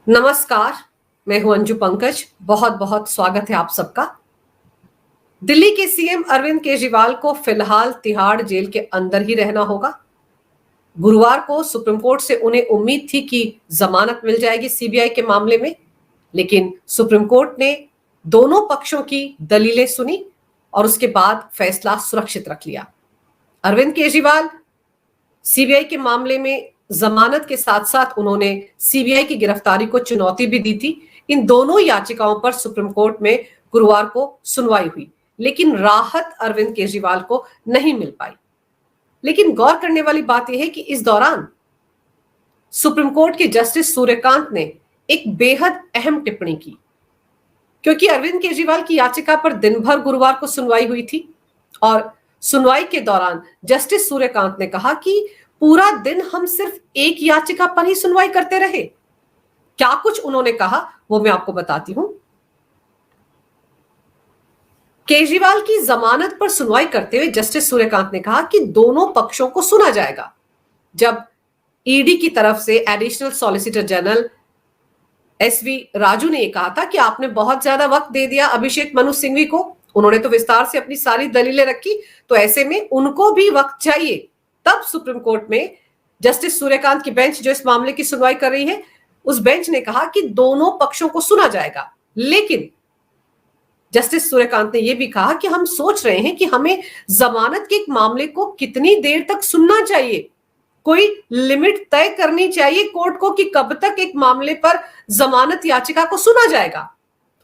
नमस्कार, मैं हूं अंजू पंकज। बहुत बहुत स्वागत है आप सबका। दिल्ली के सीएम अरविंद केजरीवाल को फिलहाल तिहाड़ जेल के अंदर ही रहना होगा। गुरुवार को सुप्रीम कोर्ट से उन्हें उम्मीद थी कि जमानत मिल जाएगी सीबीआई के मामले में, लेकिन सुप्रीम कोर्ट ने दोनों पक्षों की दलीलें सुनी और उसके बाद फैसला सुरक्षित रख लिया। अरविंद केजरीवाल सीबीआई के मामले में जमानत के साथ साथ उन्होंने सीबीआई की गिरफ्तारी को चुनौती भी दी थी। इन दोनों याचिकाओं पर सुप्रीम कोर्ट में गुरुवार को सुनवाई हुई, लेकिन राहत अरविंद केजरीवाल को नहीं मिल पाई। लेकिन गौर करने वाली बात यह है कि इस दौरान सुप्रीम कोर्ट के जस्टिस सूर्यकांत ने एक बेहद अहम टिप्पणी की, क्योंकि अरविंद केजरीवाल की याचिका पर दिन भर गुरुवार को सुनवाई हुई थी और सुनवाई के दौरान जस्टिस सूर्यकांत ने कहा कि पूरा दिन हम सिर्फ एक याचिका पर ही सुनवाई करते रहे। क्या कुछ उन्होंने कहा वो मैं आपको बताती हूं। केजरीवाल की जमानत पर सुनवाई करते हुए जस्टिस सूर्यकांत ने कहा कि दोनों पक्षों को सुना जाएगा। जब ईडी की तरफ से additional solicitor general SV Raju ने यह कहा था कि आपने बहुत ज्यादा वक्त दे दिया अभिषेक मनु सिंघवी को, उन्होंने तो विस्तार से अपनी सारी दलीलें रखी, तो ऐसे में उनको भी वक्त चाहिए। तब सुप्रीम कोर्ट में जस्टिस सूर्यकांत की बेंच जो इस मामले की सुनवाई कर रही है, उस बेंच ने कहा कि दोनों पक्षों को सुना जाएगा। लेकिन जस्टिस सूर्यकांत ने यह भी कहा कि हम सोच रहे हैं कि हमें जमानत के एक मामले को कितनी देर तक सुनना चाहिए, कोई लिमिट तय करनी चाहिए कोर्ट को कि कब तक एक मामले पर जमानत याचिका को सुना जाएगा।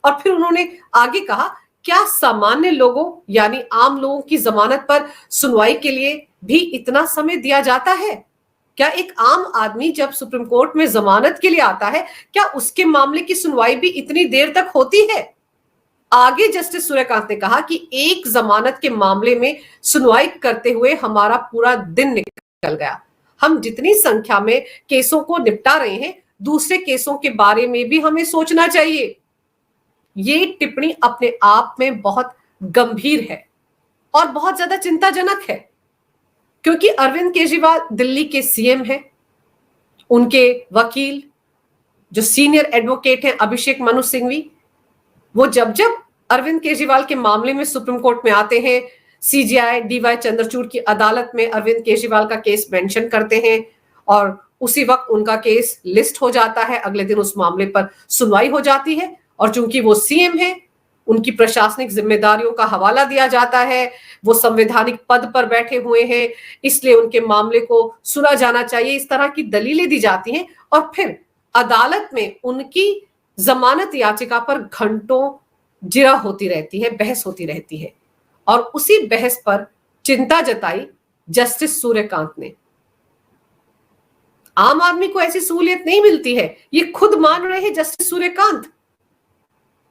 और फिर उन्होंने आगे कहा, क्या सामान्य लोगों यानी आम लोगों की जमानत पर सुनवाई के लिए भी इतना समय दिया जाता है? क्या एक आम आदमी जब सुप्रीम कोर्ट में जमानत के लिए आता है, क्या उसके मामले की सुनवाई भी इतनी देर तक होती है? आगे जस्टिस सूर्यकांत ने कहा कि एक जमानत के मामले में सुनवाई करते हुए हमारा पूरा दिन निकल गया। हम जितनी संख्या में केसों को निपटा रहे हैं, दूसरे केसों के बारे में भी हमें सोचना चाहिए। ये टिप्पणी अपने आप में बहुत गंभीर है और बहुत ज्यादा चिंताजनक है, क्योंकि अरविंद केजरीवाल दिल्ली के सीएम हैं। उनके वकील जो सीनियर एडवोकेट हैं अभिषेक मनु सिंघवी, वो जब जब अरविंद केजरीवाल के मामले में सुप्रीम कोर्ट में आते हैं, सीजेआई डीवाई चंद्रचूड़ की अदालत में अरविंद केजरीवाल का केस मेंशन करते हैं और उसी वक्त उनका केस लिस्ट हो जाता है। अगले दिन उस मामले पर सुनवाई हो जाती है और चूंकि वो सीएम है, उनकी प्रशासनिक जिम्मेदारियों का हवाला दिया जाता है, वो संवैधानिक पद पर बैठे हुए हैं, इसलिए उनके मामले को सुना जाना चाहिए, इस तरह की दलीलें दी जाती हैं। और फिर अदालत में उनकी जमानत याचिका पर घंटों जिरा होती रहती है, बहस होती रहती है। और उसी बहस पर चिंता जताई जस्टिस सूर्यकांत ने। आम आदमी को ऐसी सहूलियत नहीं मिलती है, ये खुद मान रहे हैं जस्टिस सूर्यकांत,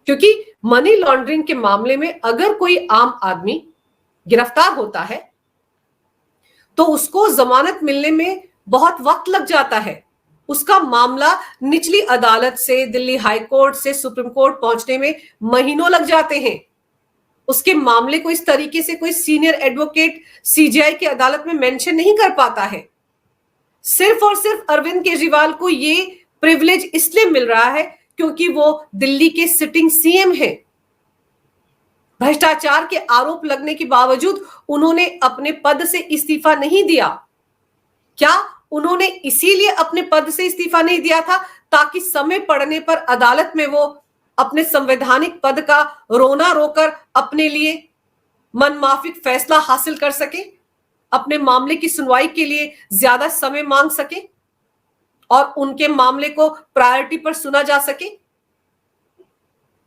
क्योंकि मनी लॉन्ड्रिंग के मामले में अगर कोई आम आदमी गिरफ्तार होता है तो उसको जमानत मिलने में बहुत वक्त लग जाता है। उसका मामला निचली अदालत से, दिल्ली हाई कोर्ट से सुप्रीम कोर्ट पहुंचने में महीनों लग जाते हैं। उसके मामले को इस तरीके से कोई सीनियर एडवोकेट सीजेआई की अदालत में मेंशन नहीं कर पाता है। सिर्फ और सिर्फ अरविंद केजरीवाल को ये प्रिविलेज इसलिए मिल रहा है क्योंकि वो दिल्ली के सिटिंग सीएम हैं। भ्रष्टाचार के आरोप लगने के बावजूद उन्होंने अपने पद से इस्तीफा नहीं दिया। क्या उन्होंने इसीलिए अपने पद से इस्तीफा नहीं दिया था ताकि समय पड़ने पर अदालत में वो अपने संवैधानिक पद का रोना रोकर अपने लिए मनमाफिक फैसला हासिल कर सके, अपने मामले की सुनवाई के लिए ज्यादा समय मांग सके और उनके मामले को प्रायोरिटी पर सुना जा सके?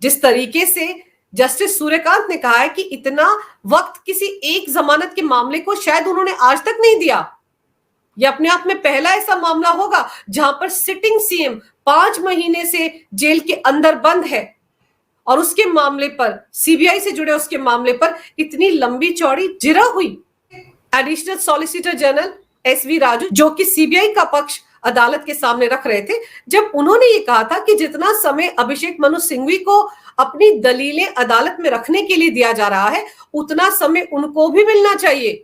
जिस तरीके से जस्टिस सूर्यकांत ने कहा है कि इतना वक्त किसी एक जमानत के मामले को शायद उन्होंने आज तक नहीं दिया। यह अपने आप में पहला ऐसा मामला होगा जहां पर सिटिंग सीएम 5 महीने से जेल के अंदर बंद है और उसके मामले पर, सीबीआई से जुड़े उसके मामले पर इतनी लंबी चौड़ी जिरा हुई। Additional solicitor general SV Raju, जो कि सीबीआई का पक्ष अदालत के सामने रख रहे थे, जब उन्होंने ये कहा था कि जितना समय अभिषेक मनु सिंघवी को अपनी दलीलें अदालत में रखने के लिए दिया जा रहा है, उतना समय उनको भी मिलना चाहिए।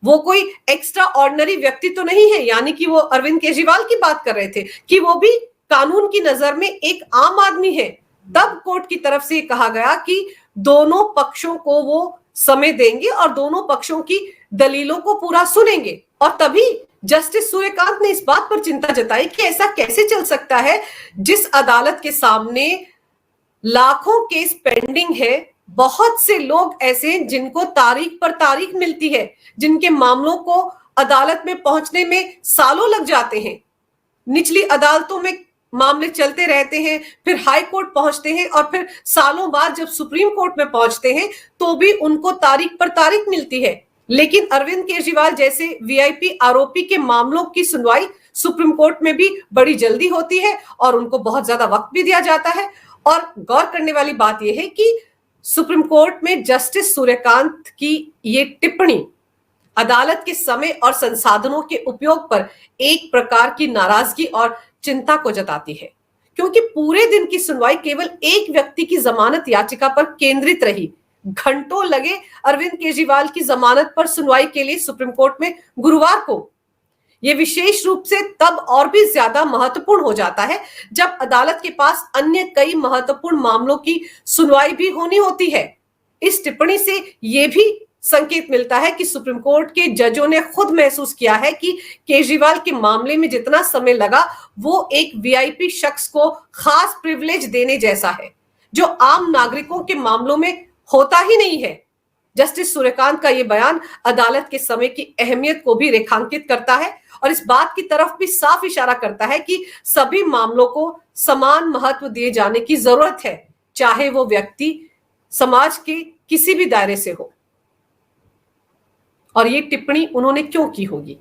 वो कोई एक्स्ट्रा ऑर्डिनरी व्यक्ति तो नहीं है, यानी कि वो अरविंद केजरीवाल की बात कर रहे थे कि वो भी कानून की नजर में एक आम आदमी है, तब कोर्ट की तरफ से कहा गया कि दोनों पक्षों को वो समय देंगे और दोनों पक्षों की दलीलों को पूरा सुनेंगे। और तभी जस्टिस सूर्यकांत ने इस बात पर चिंता जताई कि ऐसा कैसे चल सकता है जिस अदालत के सामने लाखों केस पेंडिंग है, बहुत से लोग ऐसे हैं जिनको तारीख पर तारीख मिलती है, जिनके मामलों को अदालत में पहुंचने में सालों लग जाते हैं, निचली अदालतों में मामले चलते रहते हैं, फिर हाई कोर्ट पहुंचते हैं और फिर सालों बाद जब सुप्रीम कोर्ट में पहुंचते हैं तो भी उनको तारीख पर तारीख मिलती है। लेकिन अरविंद केजरीवाल जैसे वीआईपी आरोपी के मामलों की सुनवाई सुप्रीम कोर्ट में भी बड़ी जल्दी होती है और उनको बहुत ज्यादा वक्त भी दिया जाता है। और गौर करने वाली बात यह है कि सुप्रीम कोर्ट में जस्टिस सूर्यकांत की ये टिप्पणी अदालत के समय और संसाधनों के उपयोग पर एक प्रकार की नाराजगी और चिंता को जताती है, क्योंकि पूरे दिन की सुनवाई केवल एक व्यक्ति की जमानत याचिका पर केंद्रित रही। घंटों लगे अरविंद केजरीवाल की जमानत पर सुनवाई के लिए सुप्रीम कोर्ट में गुरुवार को। यह विशेष रूप से तब और भी ज्यादा महत्वपूर्ण हो जाता है जब अदालत के पास अन्य कई महत्वपूर्ण मामलों की सुनवाई भी होनी होती है। इस टिप्पणी से यह भी संकेत मिलता है कि सुप्रीम कोर्ट के जजों ने खुद महसूस किया है कि केजरीवाल के मामले में जितना समय लगा वो एक वीआईपी शख्स को खास प्रिविलेज देने जैसा है, जो आम नागरिकों के मामलों में होता ही नहीं है। जस्टिस सूर्यकांत का यह बयान अदालत के समय की अहमियत को भी रेखांकित करता है और इस बात की तरफ भी साफ इशारा करता है कि सभी मामलों को समान महत्व दिए जाने की जरूरत है, चाहे वो व्यक्ति समाज के किसी भी दायरे से हो। और ये टिप्पणी उन्होंने क्यों की होगी?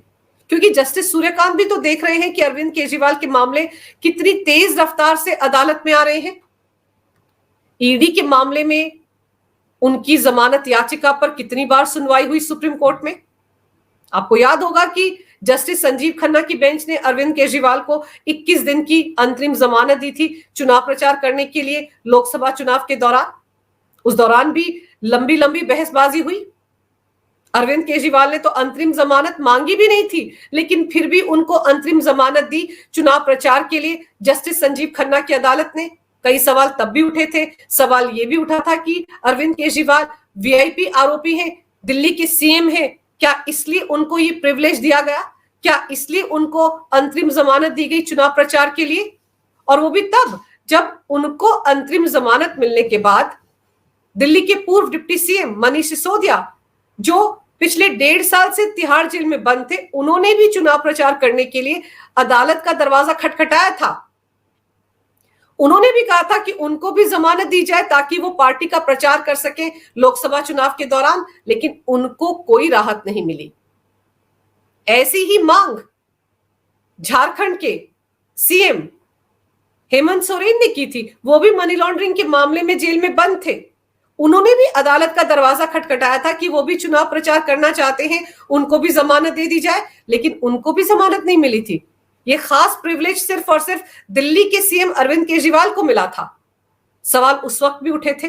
क्योंकि जस्टिस सूर्यकांत भी तो देख रहे हैं कि अरविंद केजरीवाल के मामले कितनी तेज रफ्तार से अदालत में आ रहे हैं। ईडी के मामले में उनकी जमानत याचिका पर कितनी बार सुनवाई हुई सुप्रीम कोर्ट में। आपको याद होगा कि जस्टिस संजीव खन्ना की बेंच ने अरविंद केजरीवाल को 21 दिन की अंतरिम जमानत दी थी चुनाव प्रचार करने के लिए लोकसभा चुनाव के दौरान। उस दौरान भी लंबी लंबी बहसबाजी हुई। अरविंद केजरीवाल ने तो अंतरिम जमानत मांगी भी नहीं थी, लेकिन फिर भी उनको अंतरिम जमानत दी चुनाव प्रचार के लिए जस्टिस संजीव खन्ना की अदालत ने। कई सवाल तब भी उठे थे। सवाल यह भी उठा था कि अरविंद केजरीवाल वीआईपी आरोपी हैं, दिल्ली के सीएम हैं, क्या इसलिए उनको ये प्रिविलेज दिया गया? क्या इसलिए उनको अंतरिम जमानत दी गई चुनाव प्रचार के लिए? और वो भी तब जब उनको अंतरिम जमानत मिलने के बाद दिल्ली के पूर्व डिप्टी सीएम मनीष सिसोदिया, जो पिछले 1.5 साल से तिहाड़ जेल में बंद थे, उन्होंने भी चुनाव प्रचार करने के लिए अदालत का दरवाजा खटखटाया था। उन्होंने भी कहा था कि उनको भी जमानत दी जाए ताकि वो पार्टी का प्रचार कर सके लोकसभा चुनाव के दौरान, लेकिन उनको कोई राहत नहीं मिली। ऐसी ही मांग झारखंड के सीएम हेमंत सोरेन ने की थी। वो भी मनी लॉन्ड्रिंग के मामले में जेल में बंद थे। उन्होंने भी अदालत का दरवाजा खटखटाया था कि वो भी चुनाव प्रचार करना चाहते हैं, उनको भी जमानत दे दी जाए, लेकिन उनको भी जमानत नहीं मिली थी। ये खास प्रिविलेज सिर्फ और सिर्फ दिल्ली के सीएम अरविंद केजरीवाल को मिला था। सवाल उस वक्त भी उठे थे।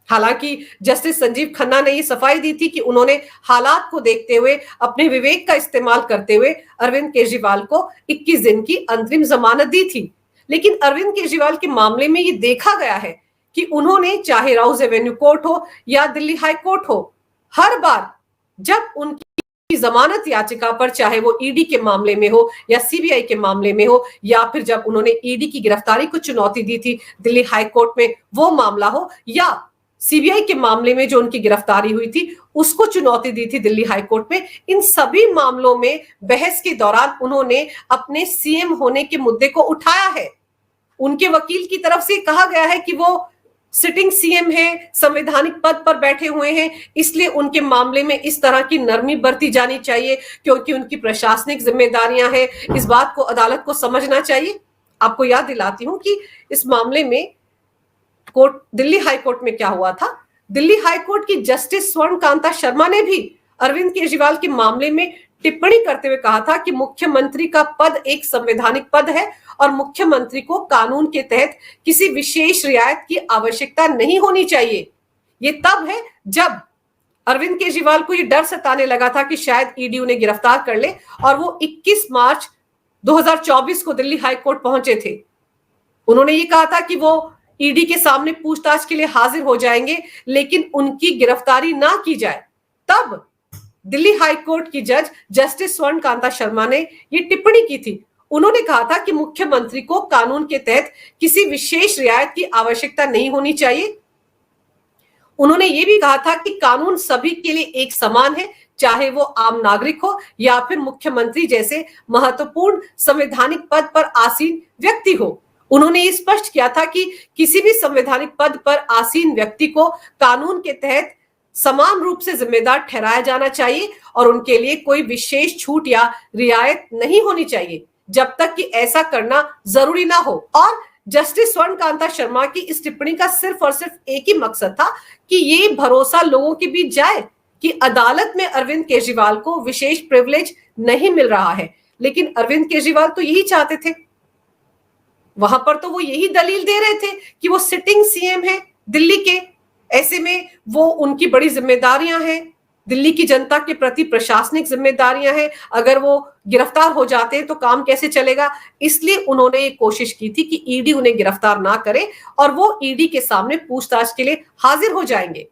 हालांकि जस्टिस संजीव खन्ना ने ये सफाई दी थी कि उन्होंने हालात को देखते हुए, अपने विवेक का इस्तेमाल करते हुए अरविंद केजरीवाल को 21 दिन की अंतरिम जमानत दी थी। लेकिन अरविंद केजरीवाल के मामले में ये देखा गया है कि उन्होंने, चाहे राउज एवेन्यू कोर्ट हो या दिल्ली हाई कोर्ट हो, हर बार जब उनकी जमानत याचिका पर, चाहे वो ईडी के मामले में हो या सीबीआई के मामले में हो, या फिर जब उन्होंने ईडी की गिरफ्तारी को चुनौती दी थी दिल्ली हाई कोर्ट में वो मामला हो, या सीबीआई के मामले में जो उनकी गिरफ्तारी हुई थी उसको चुनौती दी थी दिल्ली हाई कोर्ट में, इन सभी मामलों में बहस के दौरान उन्होंने अपने सीएम होने के मुद्दे को उठाया है। उनके वकील की तरफ से कहा गया है कि वो सिटिंग सीएम है, संवैधानिक पद पर बैठे हुए हैं, इसलिए उनके मामले में इस तरह की नरमी बरती जानी चाहिए क्योंकि उनकी प्रशासनिक जिम्मेदारियां हैं। इस बात को अदालत को समझना चाहिए। आपको याद दिलाती हूं कि इस मामले में कोर्ट, दिल्ली हाई कोर्ट में क्या हुआ था। दिल्ली हाई कोर्ट की जस्टिस स्वर्ण कांता शर्मा ने भी अरविंद केजरीवाल के मामले में टिप्पणी करते हुए कहा था कि मुख्यमंत्री का पद एक संवैधानिक पद है और मुख्यमंत्री को कानून के तहत किसी विशेष रियायत की आवश्यकता नहीं होनी चाहिए। ये तब है जब अरविंद केजरीवाल को ये डर सताने लगा था कि शायद ईडी उन्हें गिरफ्तार कर ले, और वो 21 मार्च 2024 को दिल्ली हाई कोर्ट पहुंचे थे। उन्होंने ये कहा था कि वो ईडी के सामने पूछताछ के लिए हाजिर हो जाएंगे, लेकिन उनकी गिरफ्तारी ना की जाए। तब दिल्ली हाई कोर्ट की जज जस्टिस स्वर्ण कांता शर्मा ने ये टिप्पणी की थी। उन्होंने कहा था कि मुख्यमंत्री को कानून के तहत किसी विशेष रियायत की आवश्यकता नहीं होनी चाहिए। उन्होंने ये भी कहा था कि कानून सभी के लिए एक समान है, चाहे वो आम नागरिक हो या फिर मुख्यमंत्री जैसे महत्वपूर्ण संवैधानिक पद पर आसीन व्यक्ति हो। उन्होंने ये स्पष्ट किया था कि किसी भी संवैधानिक पद पर आसीन व्यक्ति को कानून के तहत समान रूप से जिम्मेदार ठहराया जाना चाहिए और उनके लिए कोई विशेष छूट या रियायत नहीं होनी चाहिए, जब तक कि ऐसा करना जरूरी ना हो। और जस्टिस स्वर्ण कांता शर्मा की इस टिप्पणी का सिर्फ और सिर्फ एक ही मकसद था कि ये भरोसा लोगों के बीच जाए कि अदालत में अरविंद केजरीवाल को विशेष प्रिविलेज नहीं मिल रहा है। लेकिन अरविंद केजरीवाल तो यही चाहते थे, वहां पर तो वो यही दलील दे रहे थे कि वो सिटिंग सीएम है दिल्ली के, ऐसे में वो उनकी बड़ी जिम्मेदारियां हैं, दिल्ली की जनता के प्रति प्रशासनिक जिम्मेदारियां हैं, अगर वो गिरफ्तार हो जाते हैं तो काम कैसे चलेगा। इसलिए उन्होंने ये कोशिश की थी कि ईडी उन्हें गिरफ्तार ना करे और वो ईडी के सामने पूछताछ के लिए हाजिर हो जाएंगे।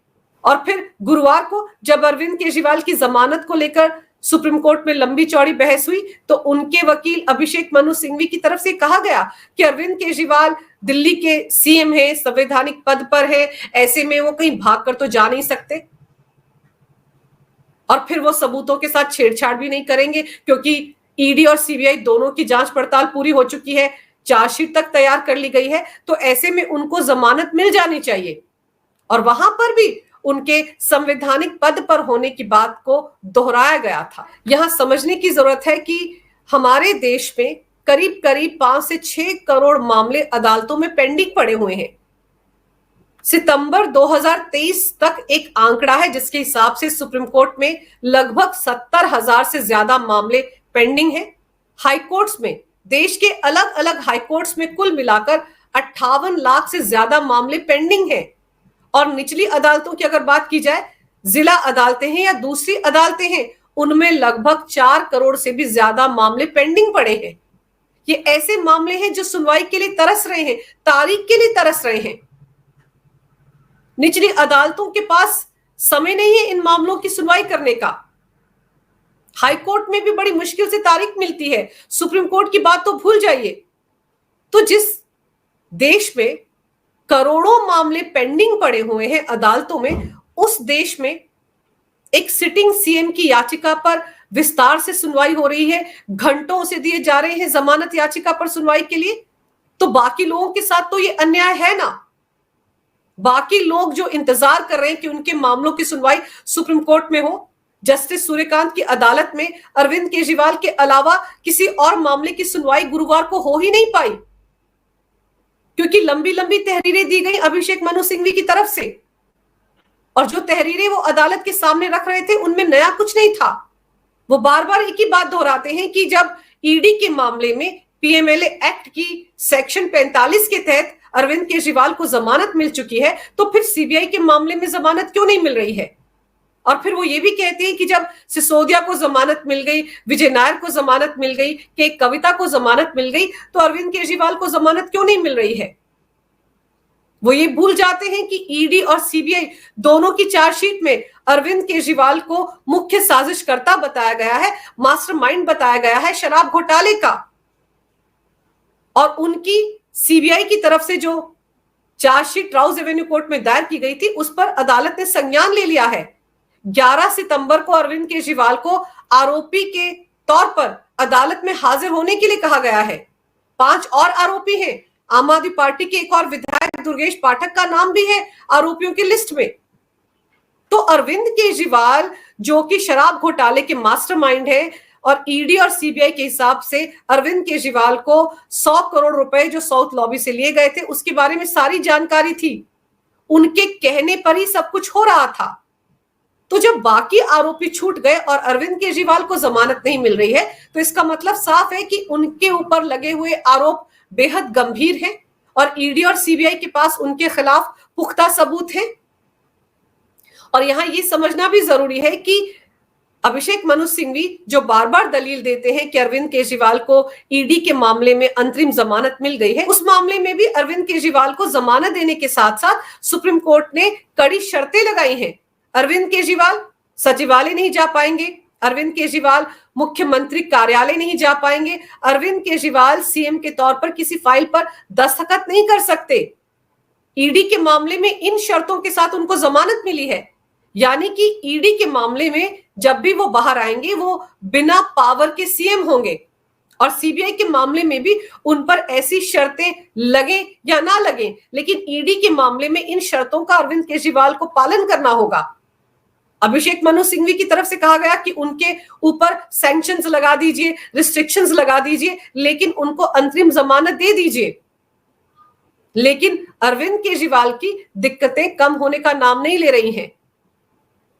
और फिर गुरुवार को जब अरविंद केजरीवाल की जमानत को लेकर सुप्रीम कोर्ट में लंबी चौड़ी बहस हुई तो उनके वकील अभिषेक मनु सिंघवी की तरफ से कहा गया कि अरविंद केजरीवाल दिल्ली के सीएम है, संवैधानिक पद पर है, ऐसे में वो कहीं भागकर तो जा नहीं सकते और फिर वो सबूतों के साथ छेड़छाड़ भी नहीं करेंगे, क्योंकि ईडी और सीबीआई दोनों की जांच पड़ताल पूरी हो चुकी है, चार्जशीट तक तैयार कर ली गई है, तो ऐसे में उनको जमानत मिल जानी चाहिए। और वहां पर भी उनके संवैधानिक पद पर होने की बात को दोहराया गया था। यहां समझने की जरूरत है कि हमारे देश में करीब करीब 5 से 6 करोड़ मामले अदालतों में पेंडिंग पड़े हुए हैं। सितंबर 2023 तक एक आंकड़ा है जिसके हिसाब से सुप्रीम कोर्ट में लगभग 70,000 से ज्यादा मामले पेंडिंग हैं। हाई कोर्ट्स में, देश के अलग अलग हाई कोर्ट्स में कुल मिलाकर 58 लाख से ज्यादा मामले पेंडिंग हैं। और निचली अदालतों की अगर बात की जाए, जिला अदालतें हैं या दूसरी अदालतें हैं, उनमें लगभग 4 करोड़ से भी ज्यादा मामले पेंडिंग पड़े हैं। ये ऐसे मामले हैं जो सुनवाई के लिए तरस रहे हैं, तारीख के लिए तरस रहे हैं। निचली अदालतों के पास समय नहीं है इन मामलों की सुनवाई करने का। हाई कोर्ट में भी बड़ी मुश्किल से तारीख मिलती है, सुप्रीम कोर्ट की बात तो भूल जाइए। तो जिस देश में करोड़ों मामले पेंडिंग पड़े हुए हैं अदालतों में, उस देश में एक सिटिंग सीएम की याचिका पर विस्तार से सुनवाई हो रही है, घंटों से दिए जा रहे हैं जमानत याचिका पर सुनवाई के लिए, तो बाकी लोगों के साथ तो ये अन्याय है ना। बाकी लोग जो इंतजार कर रहे हैं कि उनके मामलों की सुनवाई सुप्रीम कोर्ट में हो, जस्टिस सूर्यकांत की अदालत में अरविंद केजरीवाल के अलावा किसी और मामले की सुनवाई गुरुवार को हो ही नहीं पाई, क्योंकि लंबी लंबी तहरीरें दी गई अभिषेक मनु सिंघवी की तरफ से, और जो तहरीरें वो अदालत के सामने रख रहे थे उनमें नया कुछ नहीं था। वो बार बार एक ही बात दोहराते हैं कि जब ईडी के मामले में पीएमएलए एक्ट की सेक्शन 45 के तहत अरविंद केजरीवाल को जमानत मिल चुकी है, तो फिर सीबीआई के मामले में जमानत क्यों नहीं मिल रही है। और फिर वो ये भी कहते हैं कि जब सिसोदिया को जमानत मिल गई, विजय नायर को जमानत मिल गई, के कविता को जमानत मिल गई, तो अरविंद केजरीवाल को जमानत क्यों नहीं मिल रही है। वो ये भूल जाते हैं कि ईडी और सीबीआई दोनों की चार्जशीट में अरविंद केजरीवाल को मुख्य साजिशकर्ता बताया गया है, मास्टरमाइंड बताया गया है शराब घोटाले का। और उनकी सीबीआई की तरफ से जो चार्जशीट राउज एवेन्यू कोर्ट में दायर की गई थी, उस पर अदालत ने संज्ञान ले लिया है। 11 सितंबर को अरविंद केजरीवाल को आरोपी के तौर पर अदालत में हाजिर होने के लिए कहा गया है। 5 और आरोपी हैं। आम आदमी पार्टी के एक और विधायक दुर्गेश पाठक का नाम भी है आरोपियों की लिस्ट में। तो अरविंद केजरीवाल जो कि शराब घोटाले के मास्टरमाइंड है, और ईडी और सीबीआई के हिसाब से अरविंद केजरीवाल को 100 करोड़ रुपए जो साउथ लॉबी से लिए गए थे उसके बारे में सारी जानकारी थी, उनके कहने पर ही सब कुछ हो रहा था। तो जब बाकी आरोपी छूट गए और अरविंद केजरीवाल को जमानत नहीं मिल रही है, तो इसका मतलब साफ है कि उनके ऊपर लगे हुए आरोप बेहद गंभीर हैं और ईडी और सीबीआई के पास उनके खिलाफ पुख्ता सबूत हैं। और यहां यह समझना भी जरूरी है कि अभिषेक मनु सिंघवी जो बार बार दलील देते हैं कि अरविंद केजरीवाल को ईडी के मामले में अंतरिम जमानत मिल गई है, उस मामले में भी अरविंद केजरीवाल को जमानत देने के साथ साथ सुप्रीम कोर्ट ने कड़ी शर्तें लगाई हैं। अरविंद केजरीवाल सचिवालय नहीं जा पाएंगे, अरविंद केजरीवाल मुख्यमंत्री कार्यालय नहीं जा पाएंगे, अरविंद केजरीवाल सीएम के तौर पर किसी फाइल पर दस्तखत नहीं कर सकते। ईडी के मामले में इन शर्तों के साथ उनको जमानत मिली है, यानी कि ईडी के मामले में जब भी वो बाहर आएंगे वो बिना पावर के सीएम होंगे, और सीबीआई के मामले में भी उन पर ऐसी शर्तें लगे या ना लगे, लेकिन ईडी के मामले में इन शर्तों का अरविंद केजरीवाल को पालन करना होगा। अभिषेक मनु सिंघवी की तरफ से कहा गया कि उनके ऊपर सैंक्शंस लगा दीजिए, रिस्ट्रिक्शंस लगा दीजिए, लेकिन उनको अंतरिम जमानत दे दीजिए। लेकिन अरविंद केजरीवाल की दिक्कतें कम होने का नाम नहीं ले रही हैं।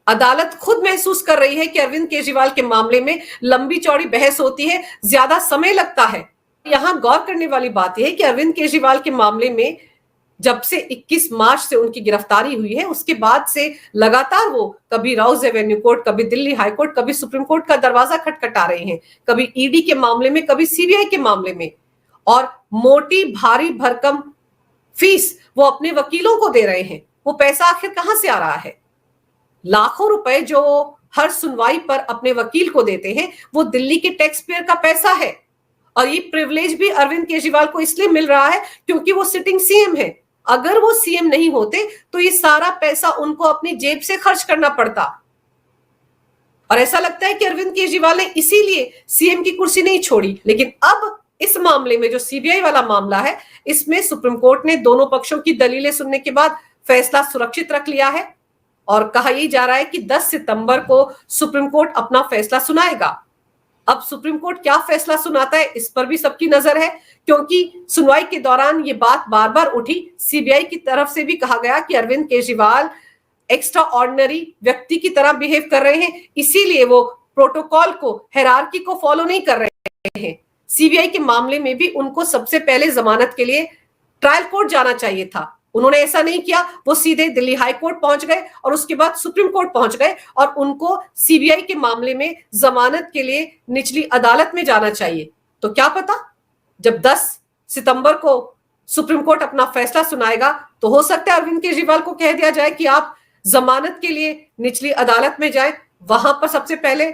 अदालत खुद महसूस कर रही है कि अरविंद केजरीवाल के मामले में लंबी चौड़ी बहस होती है, ज्यादा समय लगता है। यहां गौर करने वाली बात यह है कि अरविंद केजरीवाल के मामले में जब से 21 मार्च से उनकी गिरफ्तारी हुई है, उसके बाद से लगातार वो कभी राउज एवेन्यू कोर्ट, कभी दिल्ली हाई कोर्ट, कभी सुप्रीम कोर्ट का दरवाजा खटखटा रहे हैं, कभी ईडी के मामले में, कभी सीबीआई के मामले में, और मोटी भारी भरकम फीस वो अपने वकीलों को दे रहे हैं। वो पैसा आखिर कहां से आ रहा है? लाखों रुपए जो हर सुनवाई पर अपने वकील को देते हैं, वो दिल्ली के टैक्स पेयर का पैसा है। और ये प्रिविलेज भी अरविंद केजरीवाल को इसलिए मिल रहा है क्योंकि वो सिटिंग सीएम है। अगर वो सीएम नहीं होते तो ये सारा पैसा उनको अपनी जेब से खर्च करना पड़ता। और ऐसा लगता है कि अरविंद केजरीवाल ने इसीलिए सीएम की कुर्सी नहीं छोड़ी। लेकिन अब इस मामले में, जो सीबीआई वाला मामला है, इसमें सुप्रीम कोर्ट ने दोनों पक्षों की दलीलें सुनने के बाद फैसला सुरक्षित रख लिया है, और कहा यही जा रहा है कि 10 सितंबर को सुप्रीम कोर्ट अपना फैसला सुनाएगा। अब सुप्रीम कोर्ट क्या फैसला सुनाता है, इस पर भी सबकी नजर है, क्योंकि सुनवाई के दौरान ये बात बार बार उठी। सीबीआई की तरफ से भी कहा गया कि अरविंद केजरीवाल एक्स्ट्रा ऑर्डिनरी व्यक्ति की तरह बिहेव कर रहे हैं, इसीलिए वो प्रोटोकॉल को, हायरार्की को फॉलो नहीं कर रहे हैं। सीबीआई के मामले में भी उनको सबसे पहले जमानत के लिए ट्रायल कोर्ट जाना चाहिए था, उन्होंने ऐसा नहीं किया। वो सीधे दिल्ली हाई कोर्ट पहुंच गए और उसके बाद सुप्रीम कोर्ट पहुंच गए, और उनको सीबीआई के मामले में जमानत के लिए निचली अदालत में जाना चाहिए। तो क्या पता, जब 10 सितंबर को सुप्रीम कोर्ट अपना फैसला सुनाएगा तो हो सकता है अरविंद केजरीवाल को कह दिया जाए कि आप जमानत के लिए निचली अदालत में जाएं, वहां पर सबसे पहले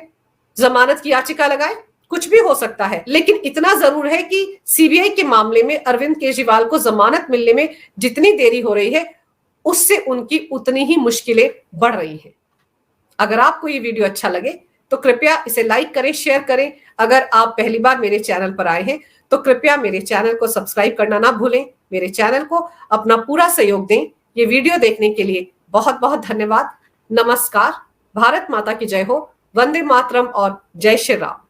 जमानत की याचिका लगाएं। कुछ भी हो सकता है, लेकिन इतना जरूर है कि सीबीआई के मामले में अरविंद केजरीवाल को जमानत मिलने में जितनी देरी हो रही है, उससे उनकी उतनी ही मुश्किलें बढ़ रही हैं। अगर आपको ये वीडियो अच्छा लगे तो कृपया इसे लाइक करें, शेयर करें। अगर आप पहली बार मेरे चैनल पर आए हैं तो कृपया मेरे चैनल को सब्सक्राइब करना ना भूलें। मेरे चैनल को अपना पूरा सहयोग दें। ये वीडियो देखने के लिए बहुत बहुत धन्यवाद। नमस्कार। भारत माता की जय हो। वंदे मातरम और जय श्री राम।